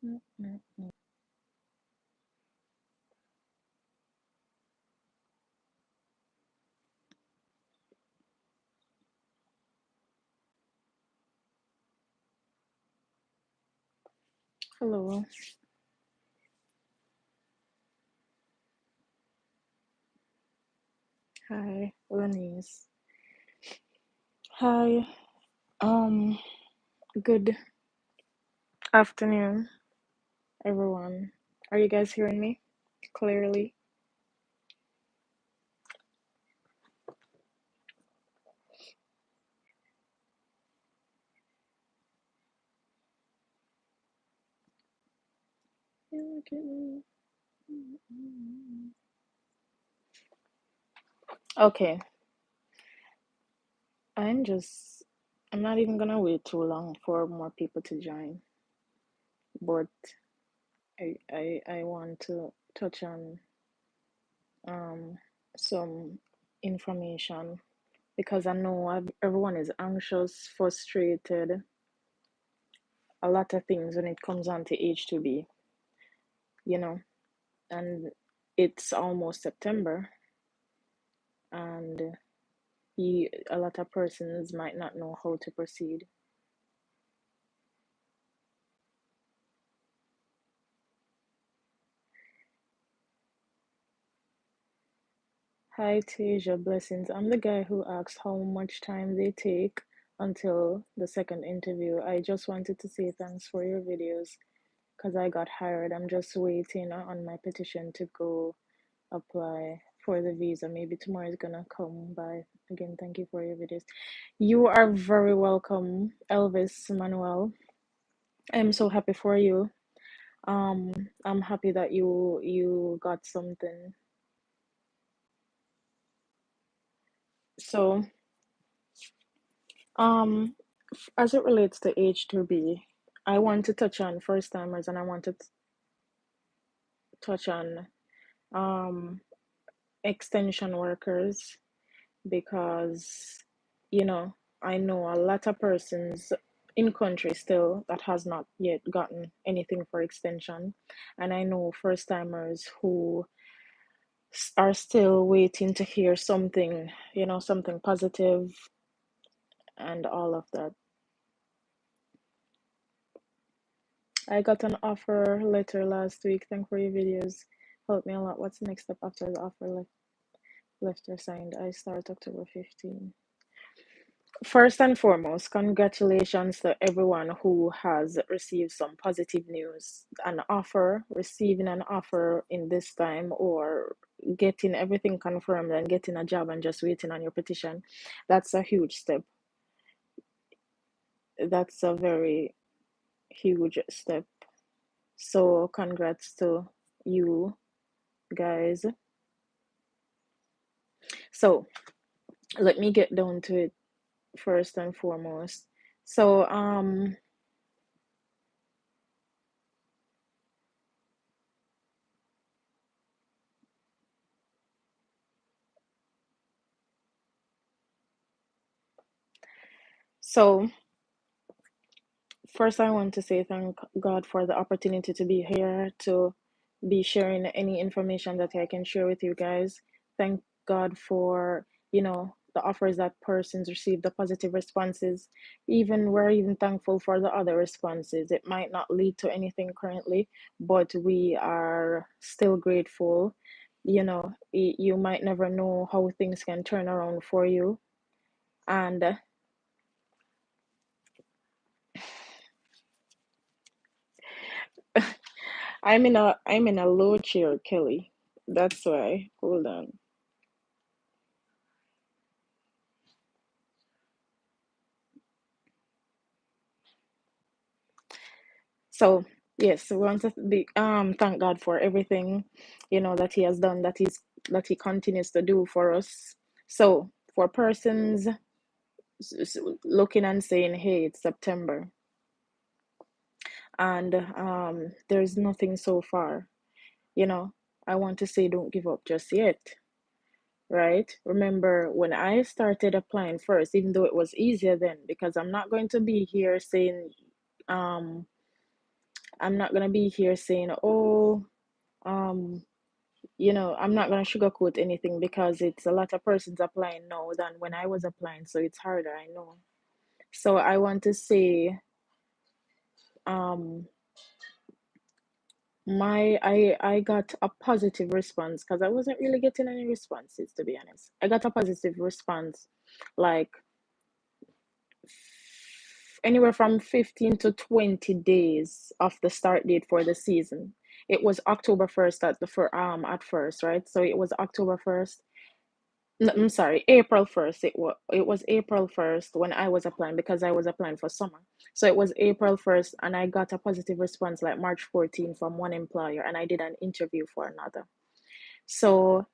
Mm, mm, mm. Hello. Hi, Lenise. Hi. Um, good afternoon, everyone. Are you guys hearing me clearly? Okay, I'm just, I'm not even gonna wait too long for more people to join, but I want to touch on um some information because I know everyone is anxious, frustrated, a lot of things when it comes on to H2B, you know, and it's almost September, and a lot of persons might not know how to proceed. Hi, Tasia, blessings. I'm the guy who asks how much time they take until the second interview. I just wanted to say thanks for your videos because I got hired. I'm just waiting on my petition to go apply for the visa. Maybe tomorrow is gonna come by. Again, thank you for your videos. You are very welcome, Elvis Manuel. I'm so happy for you. I'm happy that you got something. So, um, as it relates to H2B, I want to touch on first timers and I want to touch on um extension workers because you know I know a lot of persons in country still that has not yet gotten anything for extension, and I know first timers who are still waiting to hear something, something positive and all of that. I got an offer letter last week. Thank for your videos. Helped me a lot. What's the next step after the offer letter signed? I start October 15. First and foremost, congratulations to everyone who has received some positive news. An offer, receiving an offer in this time, or getting everything confirmed and getting a job and just waiting on your petition. That's a huge step. That's a very huge step. So, congrats to you guys. So, let me get down to it first and foremost. So, so first, I want to say thank God for the opportunity to be here to be sharing any information that I can share with you guys. Thank God for, the offers that persons receive, the positive responses. We're even thankful for the other responses. It might not lead to anything currently, but we are still grateful. You might never know how things can turn around for you. And I'm in a low chair, Kelly. That's why. Hold on. So yes, we want to be thank God for everything, that He has done, that He continues to do for us. So for persons looking and saying, "Hey, it's September," and there's nothing so far, you know, I want to say, don't give up just yet. Right? Remember when I started applying first, even though it was easier then, because I'm not going to be here saying, um, I'm not gonna be here saying, oh, um, I'm not gonna sugarcoat anything because it's a lot of persons applying now than when I was applying, so it's harder, I know. So I want to say, um, I got a positive response because I wasn't really getting any responses, to be honest. I got a positive response, like anywhere from 15 to 20 days of the start date for the season. It was October 1st at first, right? So it was October 1st. No, I'm sorry, April 1st. It was April 1st when I was applying because I was applying for summer. So it was April 1st and I got a positive response like March 14th from one employer and I did an interview for another. So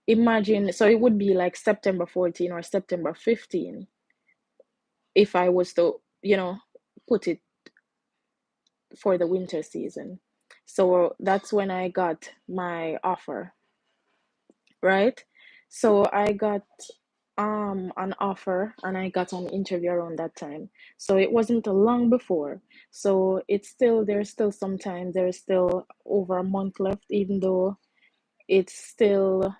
imagine, so it would be like September 14 or September 15 if I was to, put it for the winter season. So that's when I got my offer, right? So I got an offer and I got an interview around that time. So it wasn't long before. So there's still some time, there's still over a month left, even though it's still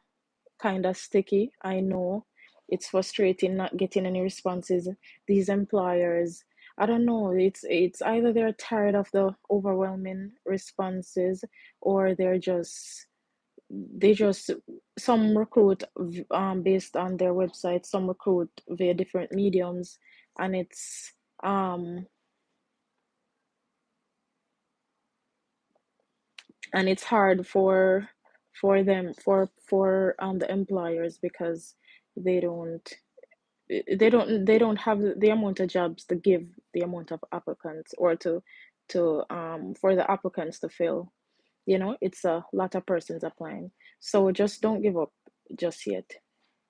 kind of sticky. I know it's frustrating not getting any responses. These employers, I don't know, it's either they're tired of the overwhelming responses or they just some recruit based on their website, some recruit via different mediums, and um it's hard for them for the employers because they don't they don't have the amount of jobs to give the amount of applicants or to for the applicants to fill. It's a lot of persons applying, so just don't give up just yet.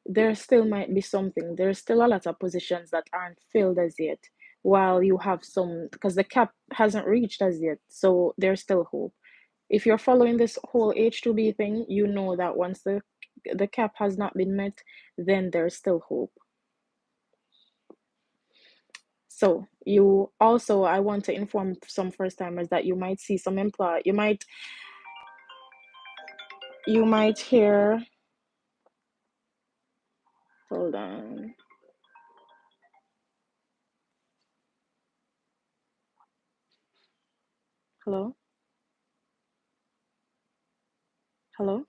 There still might be something. There's still a lot of positions that aren't filled as yet, while you have some, because the cap hasn't reached as yet, so there's still hope. If you're following this whole H2B thing, you know that once the cap has not been met, then there's still hope. So you also, I want to inform some first timers that you might see some employer, you might hear, hold on, hello, hello,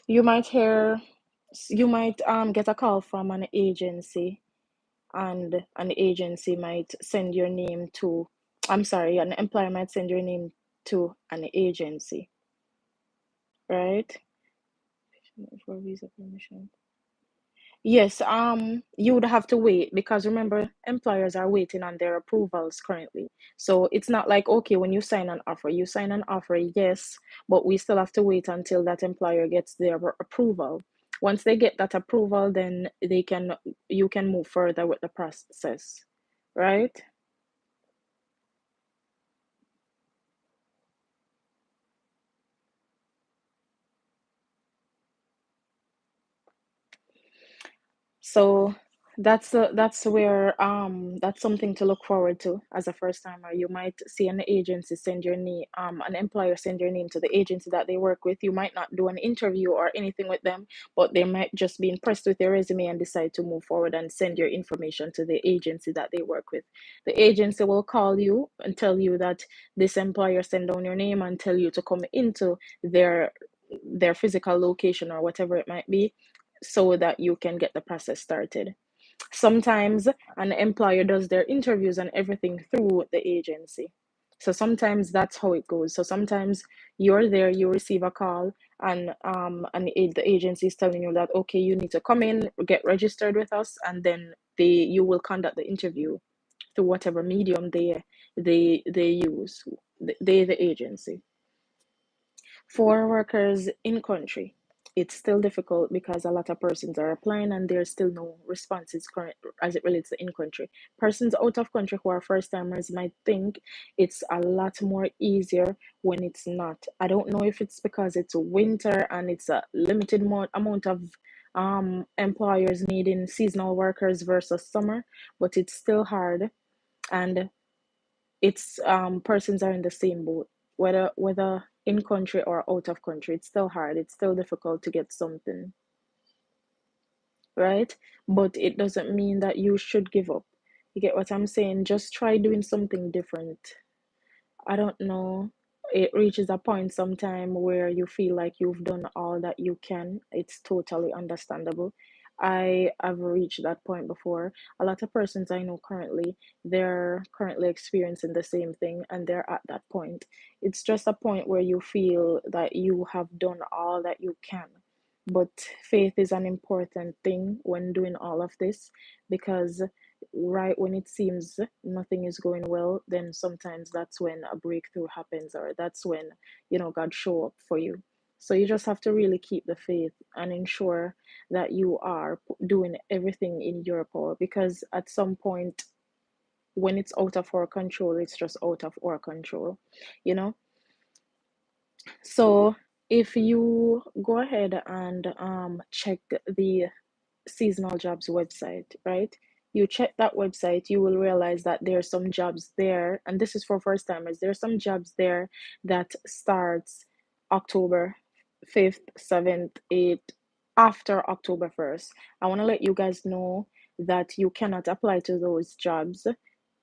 you might hear, you might get a call from an agency, and an agency might send your name to, I'm sorry, an employer might send your name to an agency, right? For visa permission. Yes, you would have to wait because remember, employers are waiting on their approvals currently. So it's not like, okay, when you sign an offer, yes, but we still have to wait until that employer gets their approval. Once they get that approval, then you can move further with the process, right? So that's something to look forward to as a first timer. You might see an employer send your name to the agency that they work with. You might not do an interview or anything with them, but they might just be impressed with your resume and decide to move forward and send your information to the agency that they work with. The agency will call you and tell you that this employer sent down your name and tell you to come into their physical location or whatever it might be so that you can get the process started. Sometimes an employer does their interviews and everything through the agency. So sometimes that's how it goes. So sometimes you're there, you receive a call, and the agency is telling you that okay, you need to come in, get registered with us, and then you will conduct the interview through whatever medium they use. The agency. For workers in country, it's still difficult because a lot of persons are applying and there's still no responses current as it relates to in country. Persons out of country who are first timers might think it's a lot more easier when it's not. I don't know if it's because it's winter and it's a limited amount of employers needing seasonal workers versus summer, but it's still hard, and it's persons are in the same boat, whether in country or out of country. It's still hard. It's still difficult to get something, right? But it doesn't mean that you should give up. You get what I'm saying? Just try doing something different. I don't know. It reaches a point sometime where you feel like you've done all that you can. It's totally understandable. I have reached that point before. A lot of persons I know currently, they're currently experiencing the same thing and they're at that point. It's just a point where you feel that you have done all that you can. But faith is an important thing when doing all of this, because right when it seems nothing is going well, then sometimes that's when a breakthrough happens, or that's when, God show up for you. So you just have to really keep the faith and ensure that you are doing everything in your power, because at some point when it's out of our control, it's just out of our control, you know. So if you go ahead and check the seasonal jobs website, right? You check that website, you will realize that there are some jobs there, and this is for first timers. There are some jobs there that starts October 5th, 7th, 8th, after October 1st. I want to let you guys know that you cannot apply to those jobs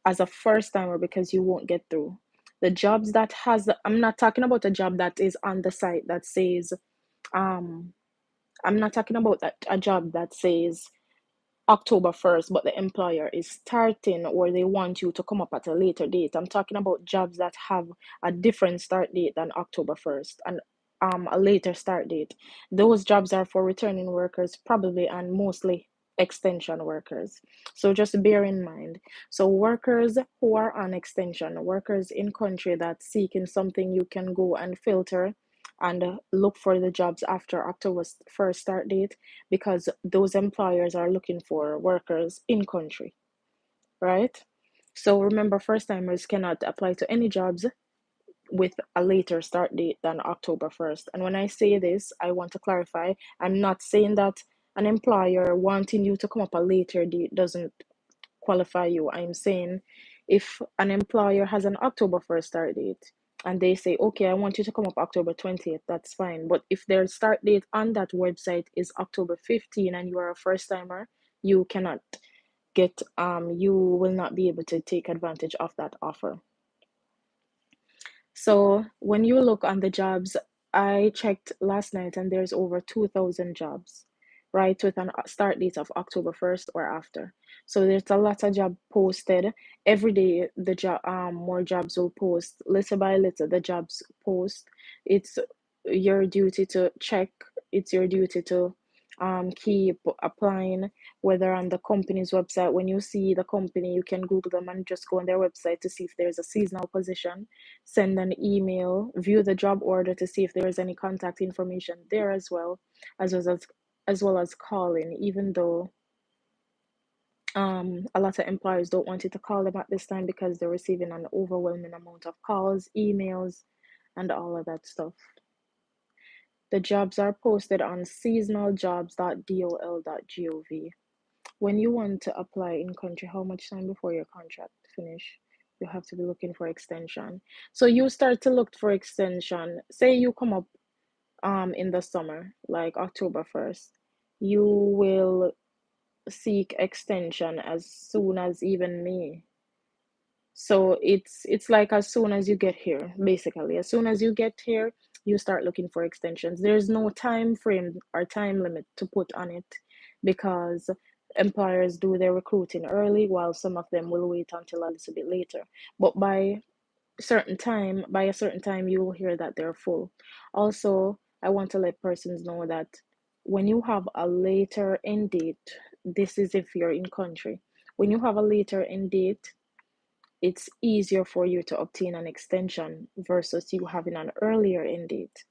as a first timer because you won't get through. The jobs that I'm not talking about a job that is on the site that says, um, I'm not talking about a job that says October 1st, but the employer is starting or they want you to come up at a later date. I'm talking about jobs that have a different start date than October 1st and a later start date. Those jobs are for returning workers, probably, and mostly extension workers. So just bear in mind. So workers who are on extension, workers in country that's seeking something, you can go and filter and look for the jobs after October 1st start date, because those employers are looking for workers in country, right? So remember, first timers cannot apply to any jobs with a later start date than October 1st. And when I say this, I want to clarify, I'm not saying that an employer wanting you to come up a later date doesn't qualify you. I'm saying if an employer has an October 1st start date and they say, okay, I want you to come up October 20th, that's fine. But if their start date on that website is October 15 and you are a first timer, you cannot get, you will not be able to take advantage of that offer. So when you look on the jobs, I checked last night and there's over 2,000 jobs, right, with a start date of October 1st or after. So there's a lot of job posted. Every day the job more jobs will post. Little by little the jobs post. It's your duty to check. It's your duty to keep applying, whether on the company's website. When you see the company, you can Google them and just go on their website to see if there's a seasonal position. Send an email, view the job order to see if there is any contact information there as well, as well as calling, even though a lot of employers don't want you to call them at this time because they're receiving an overwhelming amount of calls, emails, and all of that stuff. The jobs are posted on seasonaljobs.dol.gov. When you want to apply in country, how much time before your contract finish? You have to be looking for extension. So you start to look for extension. Say you come up in the summer, like October 1st. You will seek extension as soon as even May. So it's like as soon as you get here, basically. As soon as you get here, you start looking for extensions. There's no time frame or time limit to put on it, because employers do their recruiting early while some of them will wait until a little bit later. But by a certain time, you will hear that they're full. Also, I want to let persons know that when you have a later end date, this is if you're in country. When you have a later end date, it's easier for you to obtain an extension versus you having an earlier end date.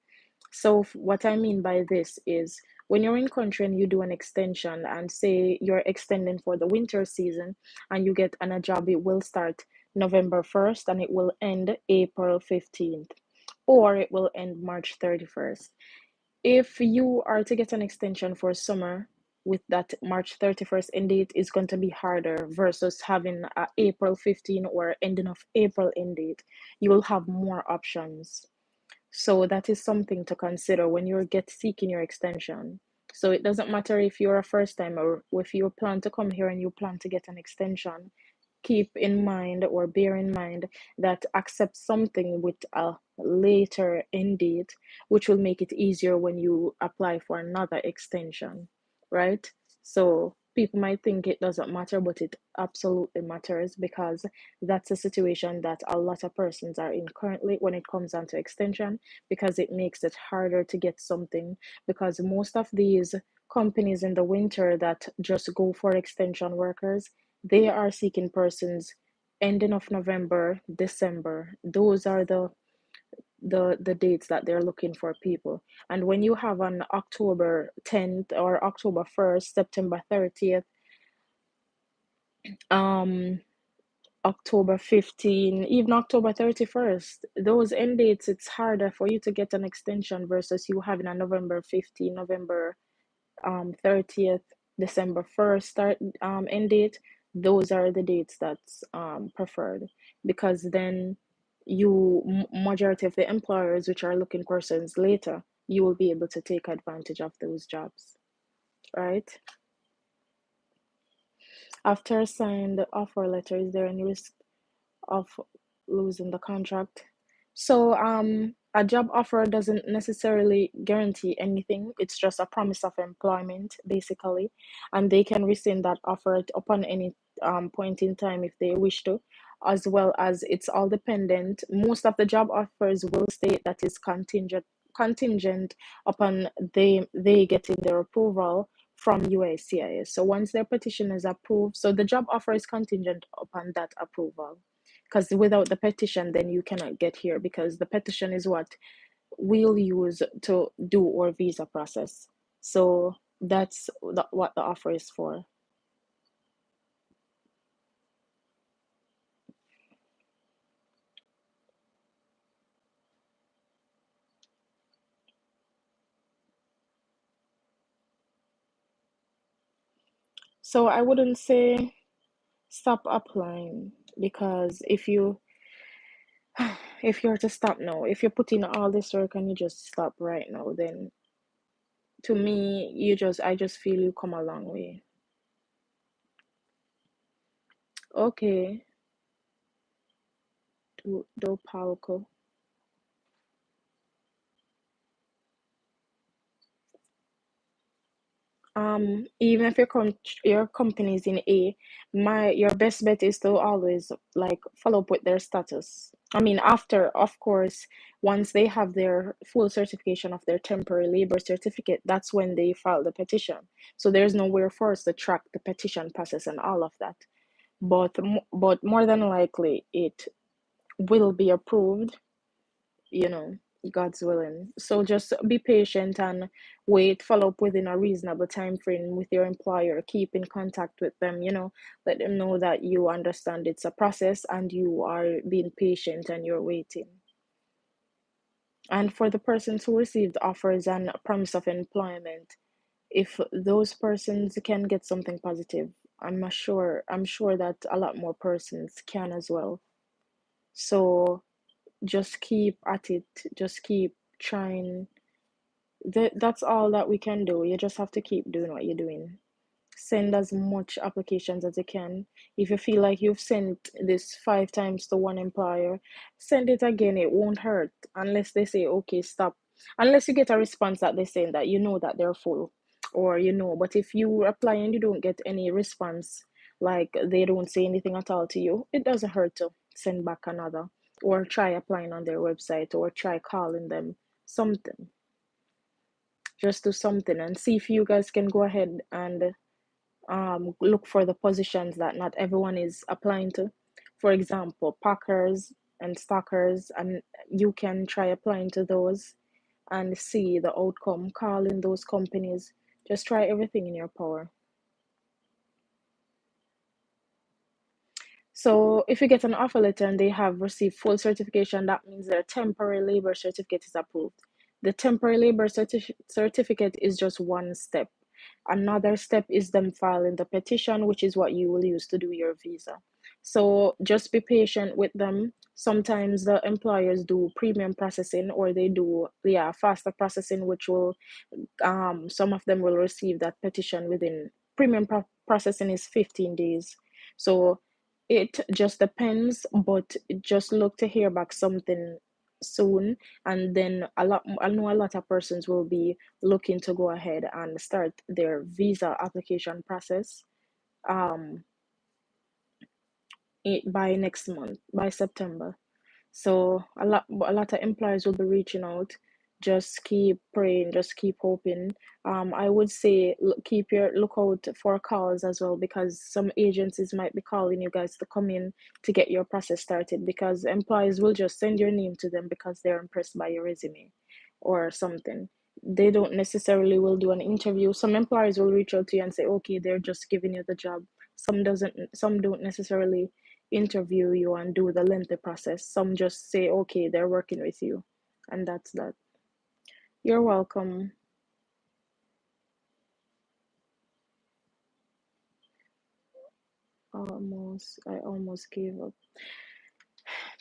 So what I mean by this is, when you're in country and you do an extension and say you're extending for the winter season and you get a job, it will start November 1st and it will end April 15th, or it will end March 31st. if you are to get an extension for summer with that March 31st end date, is going to be harder versus having a April 15 or ending of April end date. You will have more options. So that is something to consider when you're seeking your extension. So it doesn't matter if you're a first time or if you plan to come here and you plan to get an extension, keep in mind or bear in mind that accept something with a later end date, which will make it easier when you apply for another extension, right? So people might think it doesn't matter, but it absolutely matters, because that's a situation that a lot of persons are in currently when it comes down to extension, because it makes it harder to get something, because most of these companies in the winter that just go for extension workers, they are seeking persons ending of November, December. Those are the dates that they're looking for people. And when you have an October 10th or October 1st, September 30th, um October 15, even October 31st, those end dates, it's harder for you to get an extension versus you having a November 15, November 30th, December 1st start end date. Those are the dates that's preferred, because then majority of the employers which are looking persons later, you will be able to take advantage of those jobs, right? After signing the offer letter, is there any risk of losing the contract? So a job offer doesn't necessarily guarantee anything. It's just a promise of employment, basically. And they can rescind that offer upon any point in time if they wish to, as well as it's all dependent. Most of the job offers will state that is contingent upon they getting their approval from USCIS. So once their petition is approved, so the job offer is contingent upon that approval, because without the petition then you cannot get here, because the petition is what we'll use to do our visa process. So that's what the offer is for. So I wouldn't say stop applying, because if you're to stop now, if you put in all this work and you just stop right now, then to me I just feel you come a long way. Okay, do palco. Even if your company is in A, your best bet is to always like follow up with their status. I mean, after, of course, once they have their full certification of their temporary labor certificate, that's when they file the petition. So there's nowhere for us to track the petition process and all of that. But more than likely it will be approved, you know, God's willing. So just be patient and wait, follow up within a reasonable time frame with your employer. Keep in contact with them, let them know that you understand it's a process and you are being patient and you're waiting. And for the persons who received offers and promise of employment, if those persons can get something positive, I'm sure that a lot more persons can as well. So just keep at it, just keep trying. That's all that we can do. You just have to keep doing what you're doing. Send as much applications as you can. If you feel like you've sent this 5 times to one employer, send it again. It won't hurt unless they say, okay, stop. Unless you get a response that they're saying that you know that they're full, or but if you apply and you don't get any response, like they don't say anything at all to you, it doesn't hurt to send back another, or try applying on their website, or try calling them, something. Just do something and see if you guys can go ahead and look for the positions that not everyone is applying to. For example, packers and stockers, and you can try applying to those and see the outcome. Call in those companies. Just try everything in your power. So if you get an offer letter and they have received full certification, that means their temporary labor certificate is approved. The temporary labor certificate is just one step. Another step is them filing the petition, which is what you will use to do your visa. So just be patient with them. Sometimes the employers do premium processing, or they do, yeah, faster processing, which will some of them will receive that petition within, premium processing is 15 days. So it just depends, but just look to hear back something soon. And then I know a lot of persons will be looking to go ahead and start their visa application process um by next month, by September. So a lot of employers will be reaching out. Just keep praying, just keep hoping. I would say keep your lookout for calls as well, because some agencies might be calling you guys to come in to get your process started, because employers will just send your name to them because they're impressed by your resume or something. They don't necessarily will do an interview. Some employers will reach out to you and say, okay, they're just giving you the job. Some don't necessarily interview you and do the lengthy process. Some just say, okay, they're working with you, and that's that. You're welcome. I almost gave up.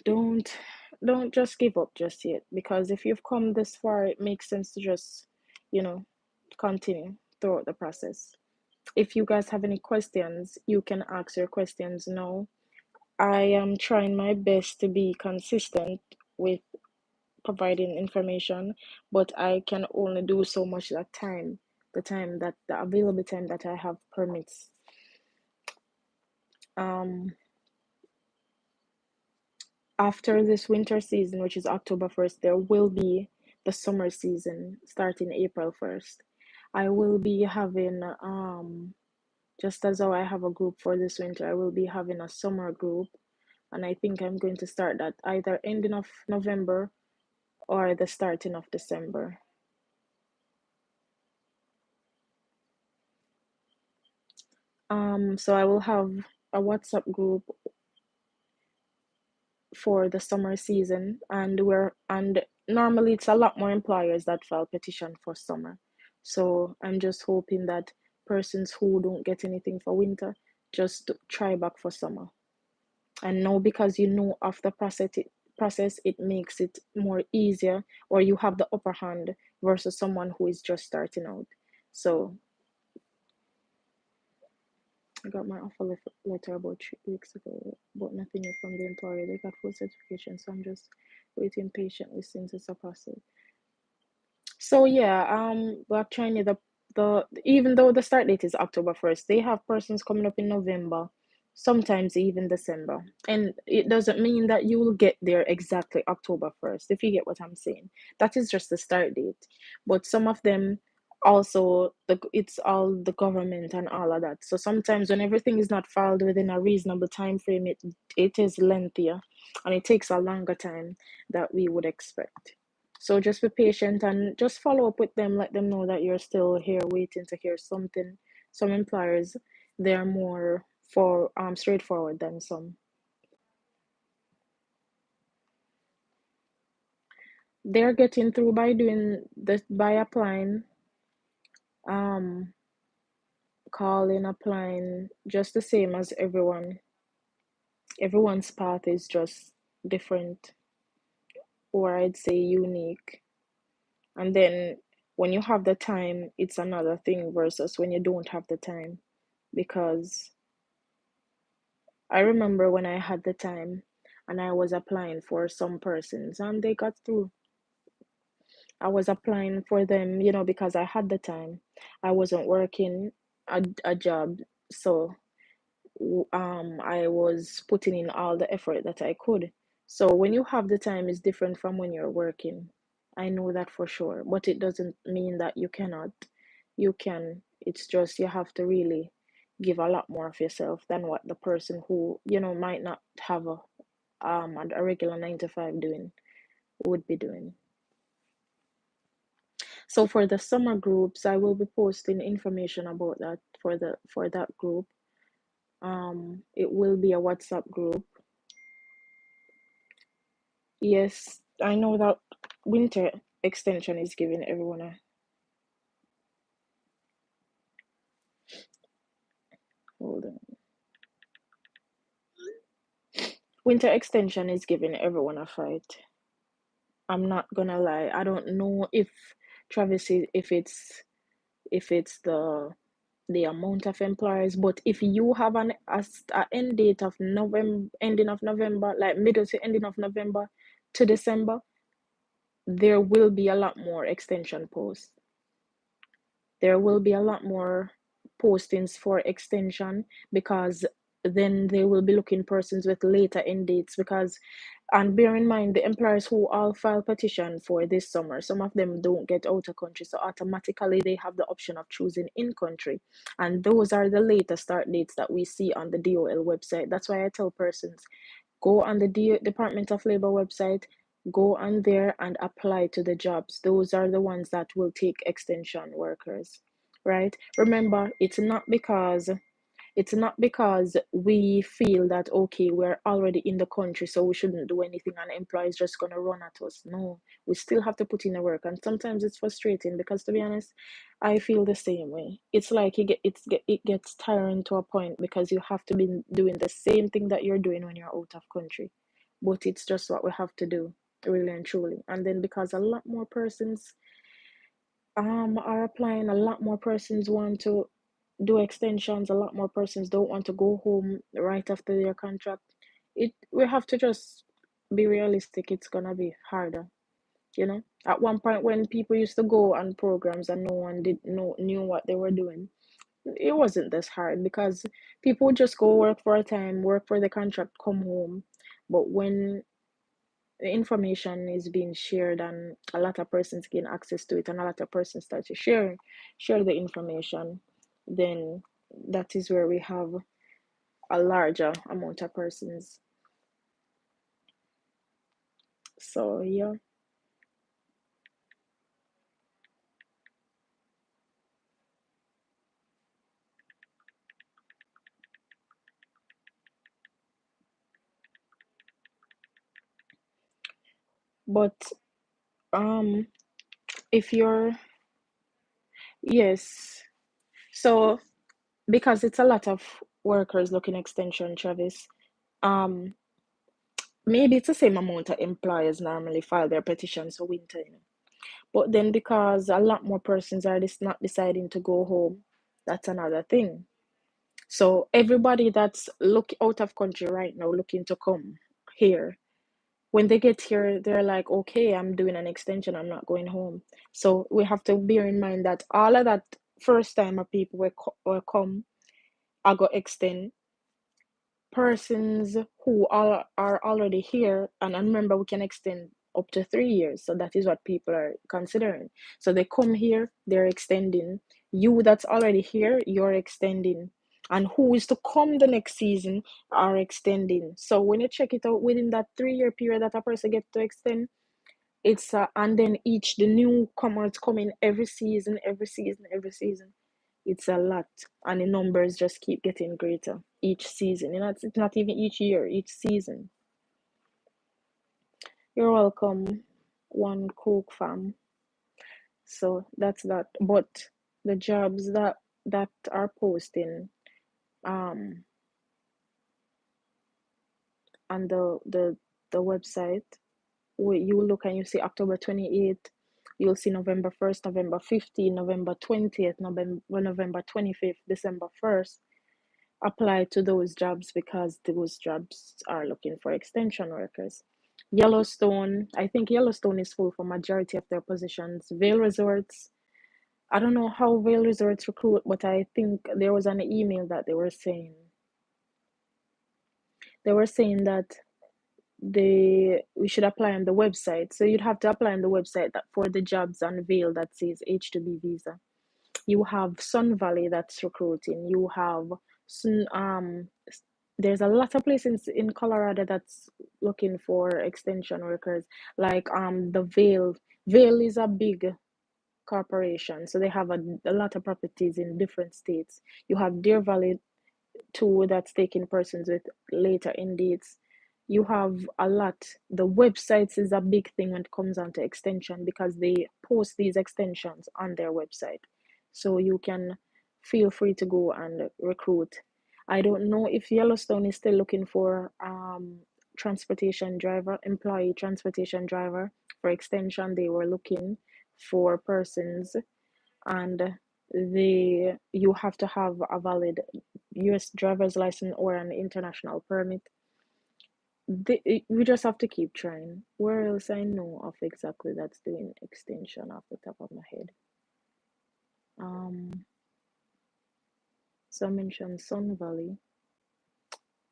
Don't don't just give up just yet, because if you've come this far, it makes sense to just, you know, continue throughout the process. If you guys have any questions, you can ask your questions now. I am trying my best to be consistent with providing information, but I can only do so much that time, the available time that I have permits. Um, After this winter season, which is October 1st, there will be the summer season starting April 1st. I will be having just as how I have a group for this winter, I will be having a summer group, and I think I'm going to start that either ending of November or the starting of December. So I will have a WhatsApp group for the summer season, and normally it's a lot more employers that file petition for summer. So I'm just hoping that persons who don't get anything for winter just try back for summer. And now, because you know of the process, it makes it more easier, or you have the upper hand versus someone who is just starting out. So I got my offer letter about 3 weeks ago, but nothing yet from the employer. They got full certification, so I'm just waiting patiently since it's a process. So yeah, Black China, the even though the start date is October 1st, they have persons coming up in November, sometimes even December. And it doesn't mean that you will get there exactly October 1st, if you get what I'm saying. That is just the start date. But some of them also, it's all the government and all of that. So sometimes when everything is not filed within a reasonable time frame, it is lengthier, and it takes a longer time that we would expect. So just be patient and just follow up with them. Let them know that you're still here waiting to hear something. Some employers, they're more for straightforward than some. They're getting through by doing this, by applying, um, calling, applying, just the same as everyone. Everyone's path is just different, or I'd say unique. And then when you have the time, it's another thing versus when you don't have the time. Because I remember when I had the time and I was applying for some persons and they got through. I was applying for them, because I had the time. I wasn't working a job, so I was putting in all the effort that I could. So when you have the time is different from when you're working. I know that for sure, but it doesn't mean that you cannot. You can. It's just you have to really give a lot more of yourself than what the person who, might not have a regular 9 to 5 doing would be doing. So for the summer groups, I will be posting information about that for that group. It will be a WhatsApp group. Yes, I know that winter extension is giving everyone a hold on. Winter extension is giving everyone a fight. I'm not gonna lie. I don't know if Travis if it's the amount of employers, but if you have a end date of November, ending of November, like middle to ending of November to December, there will be a lot more extension posts. There will be a lot more postings for extension, because then they will be looking persons with later end dates. Because, and bear in mind, the employers who all file petition for this summer, some of them don't get out of country, so automatically they have the option of choosing in country, and those are the later start dates that we see on the DOL website. That's why I tell persons, go on the Department of Labor website, go on there and apply to the jobs. Those are the ones that will take extension workers, right? Remember, it's not because we feel that, okay, we're already in the country, so we shouldn't do anything and employees just gonna run at us. No, we still have to put in the work, and sometimes it's frustrating because, to be honest, I feel the same way. It's like it gets tiring to a point because you have to be doing the same thing that you're doing when you're out of country, but it's just what we have to do, really and truly. And then because a lot more persons are applying, a lot more persons want to do extensions, a lot more persons don't want to go home right after their contract. We have to just be realistic. It's gonna be harder, at one point when people used to go on programs and no one knew what they were doing, it wasn't this hard because people would just go work for a time, work for the contract, come home. But when the information is being shared and a lot of persons gain access to it and a lot of persons start to share the information, then that is where we have a larger amount of persons. So yeah. But um if you're yes, so because it's a lot of workers looking extension, Travis, um maybe it's the same amount of employers normally file their petitions for winter, but then because a lot more persons are not deciding to go home, that's another thing. So everybody that's look out of country right now looking to come here, when they get here, they're like, okay, I'm doing an extension, I'm not going home. So we have to bear in mind that all of that first time of people will come, I go extend. Persons who are already here, and remember, we can extend up to 3 years, so that is what people are considering. So they come here, they're extending. You that's already here, you're extending, and who is to come the next season are extending. So when you check it out, within that 3 year period that a person gets to extend, it's and then each the newcomers coming every season, every season. It's a lot, and the numbers just keep getting greater each season. It's not even each year, each season. You're welcome, one cook fam. So that's that. But the jobs that are posting um on the website, you look and you see October 28th, you'll see November 1st, November 15th, November 20th, November 25th, December 1st. Apply to those jobs because those jobs are looking for extension workers. Yellowstone, I think Yellowstone is full for majority of their positions. Vail Resorts, I don't know how Vail Resorts recruit, but I think there was an email that they were saying that we should apply on the website. So you'd have to apply on the website for the jobs on Vail that says H2B visa. You have Sun Valley that's recruiting. You have there's a lot of places in Colorado that's looking for extension workers. Like the Vail. Vail is a big corporation, so they have a lot of properties in different states. You have Deer Valley too, that's taking persons with later end dates. you have a lot. The websites is a big thing when it comes on to extension, because they post these extensions on their website. So you can feel free to go and recruit. I don't know if Yellowstone is still looking for transportation driver, employee transportation driver for extension. They were looking for persons, and you have to have a valid US driver's license or an international permit. We just have to keep trying. Where else I know of exactly that's doing extension off the top of my head? So I mentioned Sun Valley.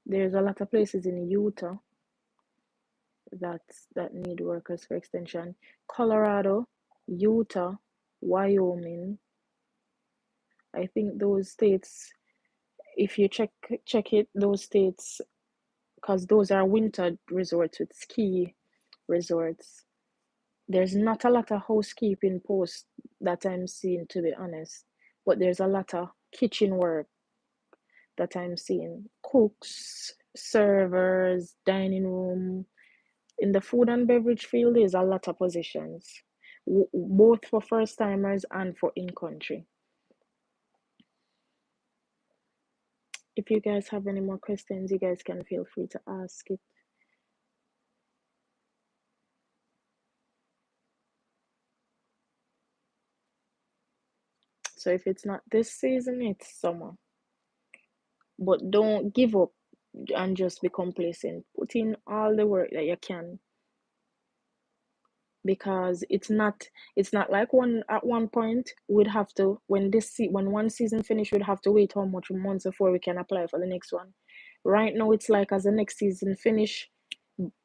There's a lot of places in Utah that need workers for extension. Colorado, Utah, Wyoming. I think those states, if you check it, those states, because those are winter resorts with ski resorts. There's not a lot of housekeeping posts that I'm seeing, to be honest, but there's a lot of kitchen work that I'm seeing. Cooks, servers, dining room. In the food and beverage field, there's a lot of positions, both for first timers and for in country. If you guys have any more questions, you guys can feel free to ask it. So if it's not this season, it's summer. But don't give up and just be complacent. Put in all the work that you can, because it's not like at one point we'd have to, when one season finish, we'd have to wait how much months before we can apply for the next one. Right now it's like, as the next season finish,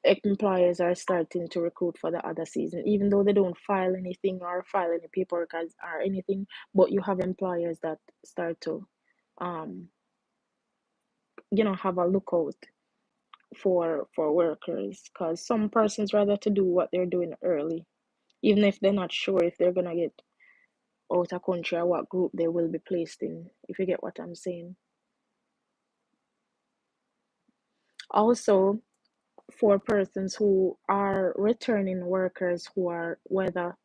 employers are starting to recruit for the other season, even though they don't file anything or file any paperwork or anything. But you have employers that start to have a lookout for workers, because some persons rather to do what they're doing early, even if they're not sure if they're gonna get out of country or what group they will be placed in, if you get what I'm saying. Also, for persons who are returning workers, who are whether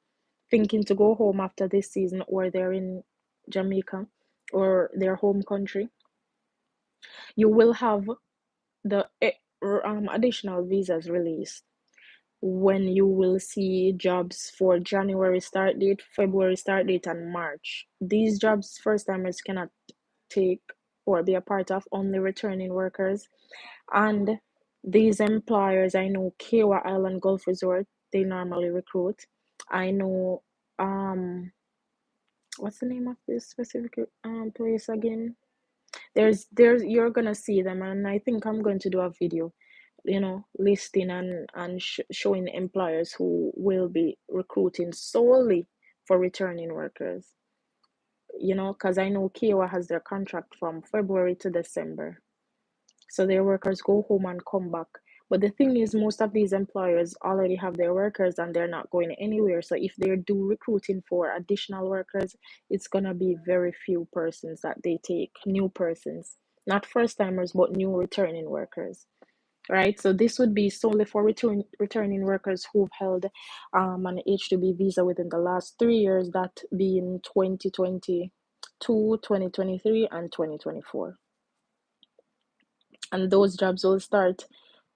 thinking to go home after this season, or they're in Jamaica or their home country, you will have the additional visas released when you will see jobs for January start date, February start date, and March. These jobs first timers cannot take or be a part of, only returning workers. And these employers, I know Kiowa Island Golf Resort, they normally recruit. I know what's the name of this specific place again? There's you're gonna see them, and I think I'm going to do a video, listing and showing employers who will be recruiting solely for returning workers. Because I know Kiowa has their contract from February to December, so their workers go home and come back. But the thing is, most of these employers already have their workers and they're not going anywhere. So if they do recruiting for additional workers, it's gonna be very few persons that they take, new persons, not first timers, but new returning workers. Right, so this would be solely for returning workers who've held an H2B visa within the last 3 years, that being 2022, 2023, and 2024. And those jobs will start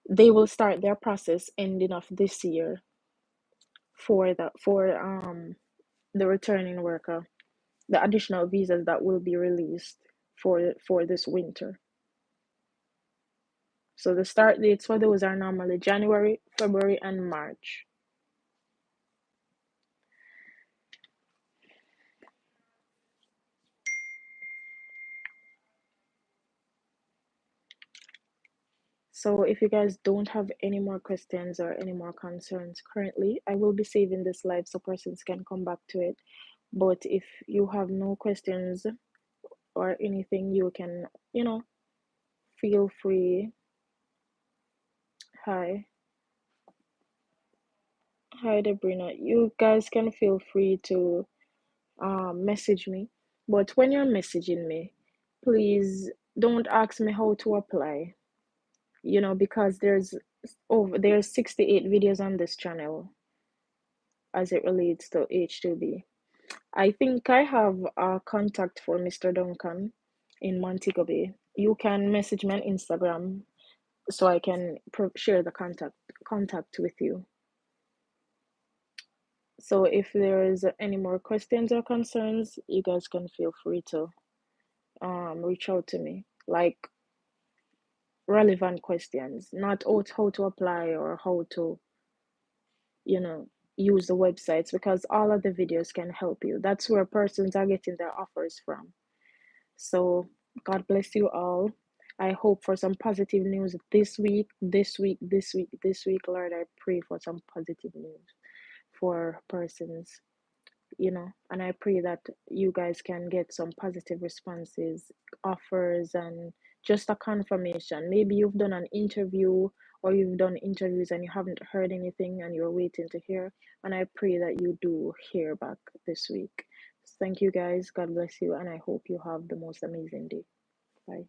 their process ending of this year for the returning worker, the additional visas that will be released for this winter. So the start dates for those are normally January, February, and March. So if you guys don't have any more questions or any more concerns currently, I will be saving this live so persons can come back to it. But if you have no questions or anything, you can, feel free. Hi, Debrina. You guys can feel free to message me. But when you're messaging me, please don't ask me how to apply. you know, because there's 68 videos on this channel as it relates to H2B. I think I have a contact for Mr. Duncan in Montego Bay. You can message me on Instagram so I can share the contact with you. So if there's any more questions or concerns, you guys can feel free to reach out to me. Like relevant questions, not how to apply or how to, you know, use the websites, because all of the videos can help you. That's where persons are getting their offers from. So God bless you all. I hope for some positive news this week, this week. Lord, I pray for some positive news for persons, you know, and I pray that you guys can get some positive responses, offers, and just a confirmation. Maybe you've done an interview or you've done interviews and you haven't heard anything and you're waiting to hear. And I pray that you do hear back this week. Thank you guys. God bless you. And I hope you have the most amazing day. Bye.